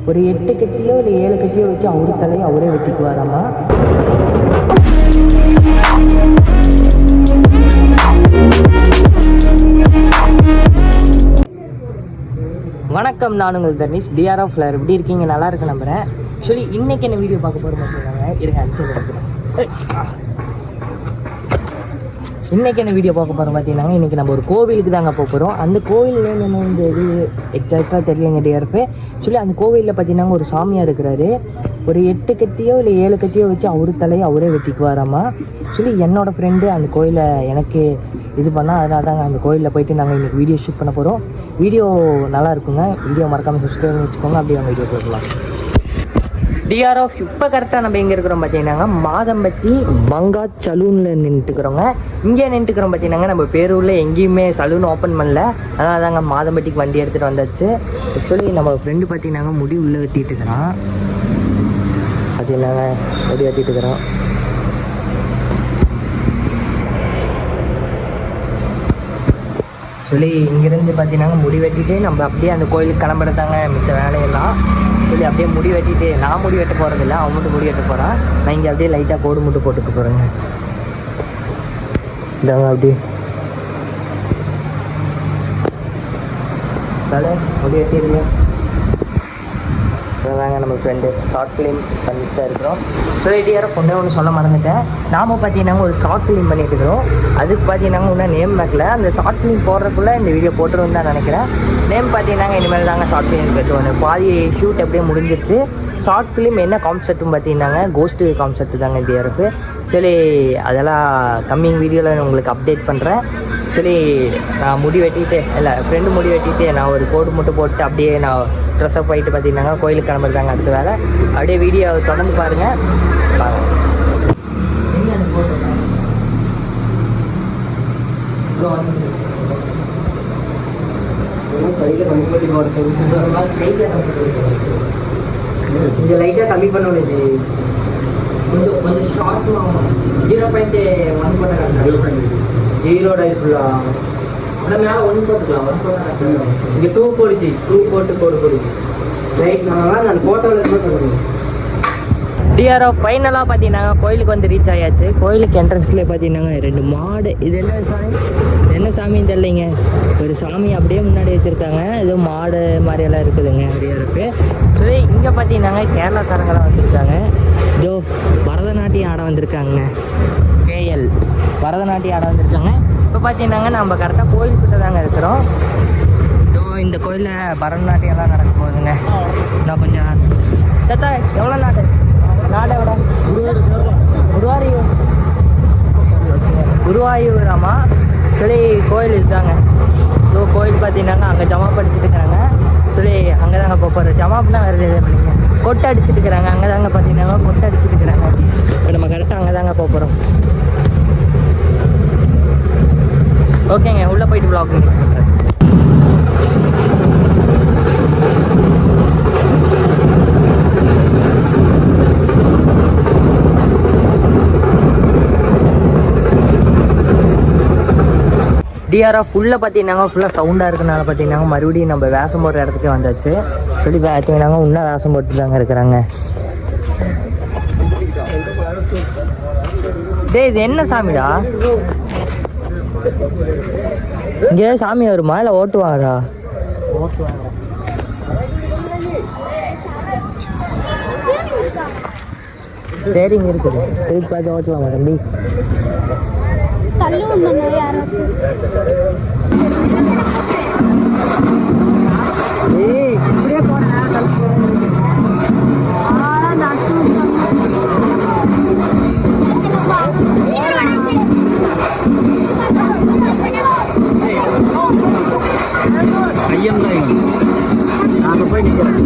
ஒரு 8 கட்டியோ இல்லை 7 கட்டியோ வச்சு அவரு தலையை அவரே வெட்டிக்குவாராமா. வணக்கம், நான் உங்கள் தர்னிஷ் டிஆர்ஆஃப் ஃப்ளவர். எப்படி இருக்கீங்க? நல்லா இருக்கு நம்புகிறேன். ஆக்சுவலி இன்றைக்கி என்ன வீடியோ பார்க்க போகிறோம் அப்படின்னாங்க, இருங்க அனுப்பிச்சு எடுக்கிறேன். இன்றைக்கி என்ன வீடியோ பார்க்க போகிறோம் பார்த்தீங்கன்னா, இன்றைக்கி நம்ம ஒரு கோவிலுக்கு தாங்க போக போகிறோம். அந்த கோவிலில் என்ன இந்த இது எக்ஸாக்டாக தெரியலைங்க டிஆர்எஃப். ஆக்சுவலி அந்த கோவிலில் பார்த்தீங்கன்னா ஒரு சாமியார் இருக்கிறாரு. ஒரு 8 கட்டியோ இல்லை 7 கட்டியோ வச்சு அவரு தலையை அவரே வெட்டிக்குவாராமா. ஆக்சுவலி என்னோடய ஃப்ரெண்டு அந்த கோயிலை எனக்கு இது பண்ணால், அதனால தாங்க அந்த கோயிலில் போயிட்டு நாங்கள் இன்றைக்கி வீடியோ ஷூட் பண்ண போகிறோம். வீடியோ நல்லா இருக்குங்க. வீடியோ மறக்காமல் சப்ஸ்கிரைப் பண்ணி வச்சுக்கோங்க. அப்படியே அவங்க வீடியோ போடலாம். டிஆர்எஃப் இப்போ கரெக்டாக நம்ம எங்கே இருக்கிறோம் பார்த்தீங்கன்னா, மாதம்பட்டி பங்கா சலூனில் நின்றுட்டுக்கிறோங்க. இங்கே நின்றுட்டுக்கிறோம் பார்த்தீங்கன்னா, நம்ம பேரூரில் எங்கேயுமே சலூன் ஓப்பன் பண்ணல. அதனால தாங்க மாதம்பட்டிக்கு வண்டி எடுத்துகிட்டு வந்தாச்சு. ஆக்சுவலி நம்ம ஃப்ரெண்டு பார்த்தீங்கன்னா முடி உள்ளே வெட்டிட்டு இருக்கிறான். அது என்னங்க முடி வெட்டிட்டு இருக்கிறோம். சொல்லி இங்கேருந்து பார்த்தீங்கன்னா முடி வெட்டிட்டு நம்ம அப்படியே அந்த கோயிலுக்கு கிளம்புறதாங்க மிச்ச வேலையெல்லாம். சொல்லி அப்படியே முடி வெட்டிட்டு, நான் முடி வெட்ட போகிறதில்ல, அவன் மட்டும் முடி வெட்ட போகிறான். நான் இங்கே அப்படியே லைட்டாக கோடு மட்டும் போட்டுக்க போகிறேங்க. இதாங்க அப்படி தலை முடி வெட்டிடுங்க. தாங்க நம்ம ஃப்ரெண்டு ஷார்ட் ஃபிலிம் பண்ணிட்டு தான் இருக்கிறோம். சொல்லிட்டு பொண்ணே ஒன்று சொல்ல மறந்துட்டேன். நாம் பார்த்தீங்கன்னா ஒரு ஷார்ட் ஃபிலிம் பண்ணிட்டு இருக்கிறோம். அதுக்கு பார்த்தீங்கன்னா இன்னும் நேம் மேக்கில் அந்த ஷார்ட் ஃபிலிம் போடுறதுக்குள்ளே இந்த வீடியோ போட்டுருன்னு தான் நினைக்கிறேன். நேம் பார்த்தீங்கன்னா இனிமேல் தாங்க ஷார்ட் ஃபிலிம் கட்டுவாங்க. பாதி ஷூட் அப்படியே முடிஞ்சிருச்சு. ஷார்ட் ஃபிலிம் என்ன கான்செப்ட்னு பார்த்தீங்கன்னாங்க, கோஸ்ட்டு கான்செப்ட் தாங்க டிஆர்எஃப். சரி, அதெல்லாம் கம்மிங் வீடியோவில் உங்களுக்கு அப்டேட் பண்ணுறேன். சரி, நான் முடி வெட்டிட்டு இல்லை ஃப்ரெண்டு முடி வெட்டிட்டு நான் ஒரு கோடு மட்டும் போட்டு அப்படியே நான் ட்ரெஸ்அப் ஆகிட்டு பார்த்தீங்கன்னா கோயிலுக்கு கிளம்புறதாங்க அடுத்த வேலை. அப்படியே வீடியோ தொடர்ந்து பாருங்கள். இங்கே லைட்டாக கம்மி பண்ணணும். கொஞ்சம் ஷார்ட் 0.1 போட்டாங்க. 0 ஃபுல்லாக ஆனால் மேலே 1 போட்டுக்கலாம். 1 போட்டால் இங்கே 2 போடுச்சு. 2 போட்டு போடுச்சு ரைட். நான் ஃபோட்டோவில் போட்டு டிஆர்எஃப் ஃபைனலாக பார்த்தீங்கன்னா கோயிலுக்கு வந்து ரீச் ஆயாச்சு. கோயிலுக்கு என்ட்ரன்ஸ்லேயே பார்த்தீங்கன்னா 2 மாடு. இது என்ன சாமி, என்ன சாமின்னு தெரியலைங்க. ஒரு சாமி அப்படியே முன்னாடி வச்சுருக்காங்க. ஏதோ மாடு மாதிரியெல்லாம் இருக்குதுங்க டிஆர்எஃப். சரி, இங்கே பார்த்தீங்கன்னா கேரளாக்காரங்களாம் வந்திருக்காங்க. இதோ பரதநாட்டியம் ஆட வந்திருக்காங்க. கேஎல் பரதநாட்டியம் ஆட வந்திருக்காங்க. இப்போ பார்த்தீங்கன்னா நம்ம கரெக்டாக கோயில்கிட்ட தாங்க இருக்கிறோம். இதோ இந்த கோயிலில் பரதநாட்டியம்லாம் நடக்க போகுதுங்க. நான் கொஞ்சம் தத்தா எவ்வளோ நாடு எவ்வளோ குருவாயூராமா. சரி, கோயில் இருக்காங்க. ஸோ கோயில் பார்த்தீங்கன்னா அங்கே ஜமா படிச்சுட்டு இருக்கிறாங்க. சொல்லி அங்கே தாங்க போகிற ஜமாப்னா வேறு எதுவும் பண்ணிங்க. கொட்டை அடிச்சுட்டு இருக்கிறாங்க. அங்கே தாங்க பார்த்தீங்கன்னா கொட்டை அடிச்சுட்டு இருக்கிறாங்க. இப்போ நம்ம கரெக்டாக அங்கே தாங்க போகிறோம். ஓகேங்க, உள்ளே போயிட்டு வ்ளாக் பண்ணுறேன். டிஆர்எஃப் உள்ளே பார்த்தீங்கன்னா ஃபுல்லாக சவுண்டாக இருக்கிறனால பார்த்தீங்கன்னா மறுபடியும் நம்ம வேஷம் போடுற இடத்துக்கு வந்தாச்சு. சொல்லி பார்த்தீங்கன்னா இன்னும் வேஷம் போட்டு தாங்க இருக்கிறாங்க. டேய், இது என்ன சாமிடா? இங்கே சாமி வருமா இல்லை ஓட்டுவாங்கடா? சரிங்க, இருக்குது. திருப்பி பார்த்து ஓட்டலாமா தம்பி? இப்படியே போனேன். ஐயன் தான் நாங்கள் போய் நிற்கிறேன்.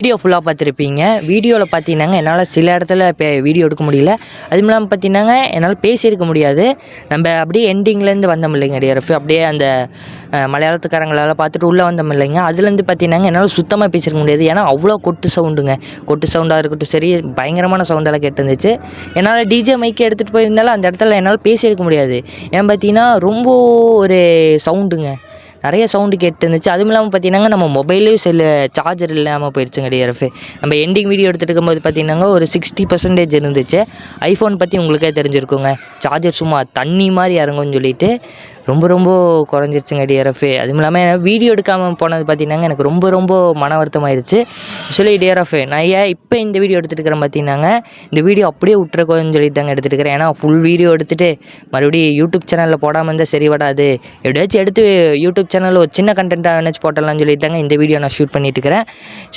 வீடியோ ஃபுல்லாக பார்த்துருப்பீங்க. வீடியோவில் பார்த்தீங்கன்னாங்க என்னால் சில இடத்துல வீடியோ எடுக்க முடியல. அதுவும் இல்லாமல் பார்த்தீங்கன்னாங்க என்னால் பேசியிருக்க முடியாது. நம்ம அப்படியே எண்டிங்லேருந்து வந்தோம் இல்லைங்க டிஆர்எஃப், அப்படியே அந்த மலையாளத்துக்காரங்களால் பார்த்துட்டு உள்ளே வந்தோம் இல்லைங்க, அதுலேருந்து பார்த்தீங்கன்னாங்க என்னால் சுத்தமாக பேசியிருக்க முடியாது. ஏன்னா அவ்வளோ கொட்டு சவுண்டுங்க. கொட்டு சவுண்டாக இருக்கட்டும் சரி, பயங்கரமான சவுண்டெல்லாம் கேட்டுருந்துச்சு. என்னால் டிஜே மைக்கு எடுத்துகிட்டு போயிருந்தாலும் அந்த இடத்துல என்னால் பேசியிருக்க முடியாது. ஏன் பார்த்தீங்கன்னா ரொம்ப ஒரு சவுண்டுங்க, நிறைய சவுண்டு கேட்டுருந்துச்சு. அதுவும் இல்லாமல் பார்த்தீங்கன்னா நம்ம மொபைல்லேயும் சார்ஜர் இல்லாமல் போயிடுச்சுங்க டிஆர்எஃப். நம்ம எண்டிங் வீடியோ எடுத்துகிட்டு இருக்கும்போது பார்த்தீங்கன்னா ஒரு 60% இருந்துச்சு. ஐஃபோன் பற்றி உங்களுக்கே தெரிஞ்சிருக்குங்க, சார்ஜர் சும்மா தண்ணி மாதிரி இறங்கும்னு சொல்லிட்டு ரொம்ப ரொம்ப குறைஞ்சிருச்சுங்க டிஆர்எஃப். அதுவும் இல்லாமல் வீடியோ எடுக்காமல் போனது பார்த்தீங்கன்னா எனக்கு ரொம்ப மன வருத்தமாயிருச்சு. சொல்லி டிஆர்எஃப் நான் ஏன் இப்போ இந்த வீடியோ எடுத்துகிட்டு இருக்கிறேன் பார்த்தீங்கன்னாங்க, இந்த வீடியோ அப்படியே விட்டுருக்கோன்னு சொல்லிட்டு தாங்க எடுத்துகிட்டு இருக்கிறேன். ஏன்னா ஃபுல் வீடியோ எடுத்துகிட்டு மறுபடியும் யூடியூப் சேனலில் போடாமல் இருந்தால் சரி வராது. எப்படியாச்சும் எடுத்து யூடியூப் சேனலில் ஒரு சின்ன கண்டென்ட்டாக நினச்சி போட்டலாம்னு சொல்லிட்டு தாங்க இந்த வீடியோ நான் ஷூட் பண்ணிட்டு இருக்கிறேன்.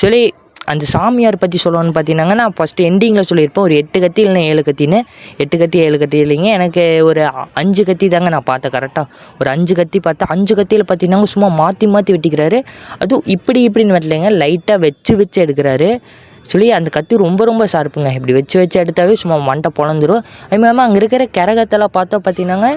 சொல்லி அந்த சாமியார் பற்றி சொல்லணும்னு பார்த்தீங்கன்னா, நான் ஃபஸ்ட்டு எண்டிங்கில் சொல்லியிருப்பேன் ஒரு 8 கத்தி இல்லைன்னா 7 கத்தின்னு. 8 கத்தி 7 கத்தி இல்லைங்க, எனக்கு ஒரு 5 கத்தி தாங்க நான் பார்த்தேன். கரெக்டாக ஒரு 5 கத்தி பார்த்தேன். 5 கத்தியில் பார்த்தீங்கன்னா சும்மா மாற்றி வெட்டிக்கிறாரு. அதுவும் இப்படின்னு வெட்டலைங்க, லைட்டாக வச்சு எடுக்கிறாரு. சொல்லி அந்த கத்தி ரொம்ப ஷார்ப்புங்க. இப்படி வச்சு எடுத்தாவே சும்மா மண்டை பொழந்துடும். அது இல்லாமல் அங்கே இருக்கிற கரகத்தெல்லாம் பார்த்தீங்கன்னாங்க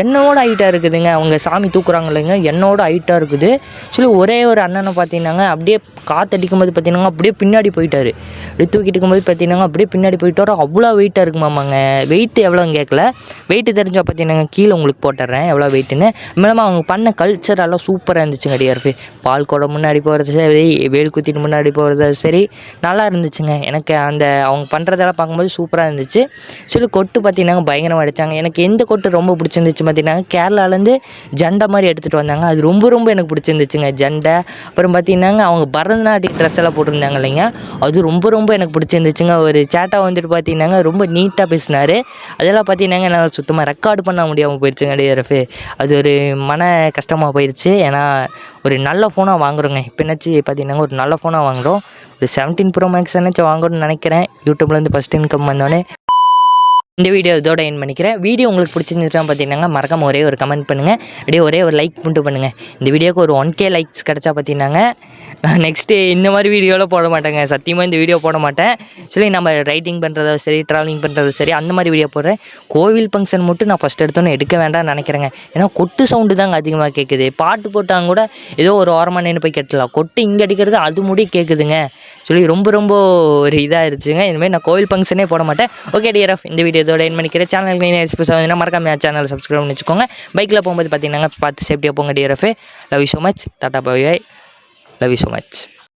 என்னோட ஹைட்டாக இருக்குதுங்க. அவங்க சாமி தூக்குறாங்க இல்லைங்க, என்னோட ஹைட்டாக இருக்குது. சொல்லி ஒரே ஒரு அண்ணனை பார்த்தீங்கன்னாங்க அப்படியே காற்றடிக்கும் போது பார்த்தீங்கன்னா அப்படியே பின்னாடி போயிட்டார். அப்படி தூக்கிட்டு இருக்கும்போது பார்த்தீங்கன்னா அப்படியே பின்னாடி போயிட்டார். அவ்வளோ வெயிட்டாக இருக்குமாமாங்க. வெயிட்டு எவ்வளோன்னு கேட்கல, வெயிட்டு தெரிஞ்சால் பார்த்தீங்கன்னா கீழே உங்களுக்கு போட்டுடுறேன் எவ்வளோ வெயிட்டுன்னு. இல்லாமல் அவங்க பண்ண கல்ச்சர் எல்லாம் சூப்பராக இருந்துச்சுங்க டிஆர்எஃப். பால் குடம் முன்னாடி போகிறது சரி, வேல் குத்திட்டு முன்னாடி போகிறது சரி, நல்லா இருந்துச்சுங்க. எனக்கு அந்த அவங்க பண்ணுறதெல்லாம் பார்க்கும்போது சூப்பராக இருந்துச்சு. சொல்லி கொட்டு பார்த்தீங்கன்னா பயங்கரமாக அடித்தாங்க. எனக்கு எந்த கொட்டு ரொம்ப பிடிச்சிருந்துச்சு பார்த்தீங்கன்னா, கேரளாலேருந்து ஜண்டை மாதிரி எடுத்துகிட்டு வந்தாங்க. அது ரொம்ப எனக்கு பிடிச்சிருந்துச்சுங்க ஜண்டை. அப்புறம் பார்த்தீங்கன்னாங்க அவங்க பரதநாட்டிய ட்ரெஸ் எல்லாம் போட்டிருந்தாங்க இல்லைங்க, அது ரொம்ப எனக்கு பிடிச்சிருந்துச்சுங்க. ஒரு சேட்டா வந்துட்டு பார்த்தீங்கன்னாங்க ரொம்ப நீட்டாக பேசினார். அதெல்லாம் பார்த்தீங்கன்னாங்க என்னால் சுத்தமாக ரெக்கார்டு பண்ண முடியாமல் போயிடுச்சுங்க டிஆர்எஃப். அது ஒரு மன கஷ்டமாக போயிடுச்சு. ஏன்னா ஒரு நல்ல ஃபோனாக வாங்குறோங்க. இப்போ என்னாச்சு பார்த்தீங்கன்னா ஒரு நல்ல ஃபோனாக வாங்குகிறோம். ஒரு 17 Pro Max என்னாச்சும் வாங்கணும்னு நினைக்கிறேன். யூடியூப்லேருந்து ஃபஸ்ட் இன்கம் வந்தோடனே. இந்த வீடியோ இதோட எண்ட் பண்ணிக்கிறேன். வீடியோ உங்களுக்கு பிடிச்சிருந்துச்சுன்னா பார்த்தீங்கன்னா மறக்காம ஒரே ஒரு கமெண்ட் பண்ணுங்கள், அப்படியே ஒரே ஒரு லைக் மட்டும் பண்ணுங்கள். இந்த வீடியோக்கு ஒரு 1K லைக்ஸ் கிடச்சா பார்த்தீங்கன்னாங்க நெக்ஸ்ட்டு இந்த மாதிரி வீடியோவில் போட மாட்டேங்க, சத்தியமாக இந்த வீடியோ போட மாட்டேன். சொல்லி நம்ம ரைட்டிங் பண்ணுறதோ சரி, ட்ராவலிங் பண்ணுறதோ சரி, அந்த மாதிரி வீடியோ போடுறேன். கோவில் ஃபங்க்ஷன் மட்டும் நான் ஃபஸ்ட் எடுத்தோன்னே எடுக்க வேண்டாம்னு நினைக்கிறேங்க. ஏன்னா கொட்டு சவுண்டு தாங்க அதிகமாக கேட்குது. பாட்டு போட்டாங்க கூட ஏதோ ஒரு ஓரமாக நின்று போய் கேட்டலாம், கொட்டு இங்கே அடிக்கிறது அது முடி கேட்குதுங்க. சொல்லி ரொம்ப ஒரு இதாகிருச்சுங்க. இனிமேல் நான் கோவில் ஃபங்க்ஷனே போட மாட்டேன். ஓகே டிஆர்எஃப், இந்த வீடியோ இதோட எண்ட் பண்ணிக்கிறேன். சேனலுக்கு நீங்கள் மறக்காம சேனல் சப்ஸ்கிரைப் பண்ணி வச்சுக்கோங்க. பைக்கில் போகும்போது பார்த்தீங்கன்னா பார்த்து சேஃப்டியாக போங்க TRF. Love you so much. Tata bye. Love you so much.